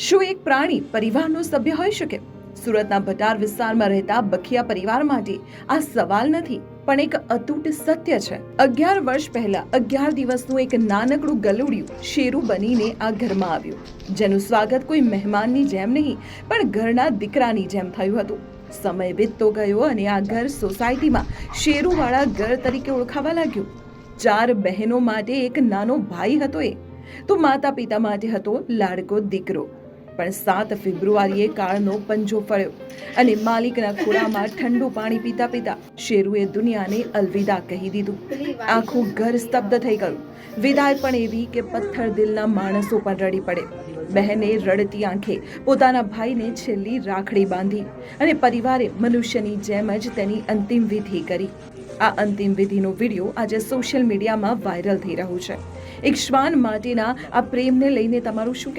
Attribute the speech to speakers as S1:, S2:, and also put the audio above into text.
S1: શું એક પ્રાણી પરિવારનો સભ્ય હોઈ શકે? સુરતના ભટાર વિસ્તારમાં રહેતા બખિયા પરિવાર માટે આ સવાલ નથી, પણ એક અતૂટ સત્ય છે. 11 વર્ષ પહેલા 11 દિવસનું એક નાનકડું ગલુડિયું શેરું બનીને આ ઘરમાં આવ્યું, જેનું સ્વાગત કોઈ મહેમાનની જેમ નહીં, પણ ઘરના દીકરાની જેમ થયું હતું. સમય વીતતો ગયો અને આ ઘર સોસાયટીમાં શેરુવાળા ઘર તરીકે ઓળખાવા લાગ્યું. 4 બહેનો માટે એક નાનો ભાઈ હતો, તો માતા પિતા માટે હતો લાડકો દીકરો. પણ 7 ફેબ્રુઆરીએ કાળનો પંજો ફળ્યો અને માલિકના ખોળામાં ઠંડુ પાણી પીતા પીતા શેરુએ દુનિયાને અલવિદા કહી દીધું. આખું ઘર સ્તબ્ધ થઈ ગયું. વિદાય પણ એવી કે પથ્થર દિલના માણસો પણ રડી પડે. બહેને રડતી આંખે પોતાના ભાઈને છેલ્લી રાખડી બાંધી અને પરિવારે મનુષ્યની જેમ જ તેની અંતિમ વિધિ કરી. આ અંતિમ વિધિનો વિડીયો આજે સોશિયલ મીડિયામાં વાયરલ થઈ રહ્યો છે. એક શ્વાન માટેના આ પ્રેમને લઈને તમારું શું કહેવું?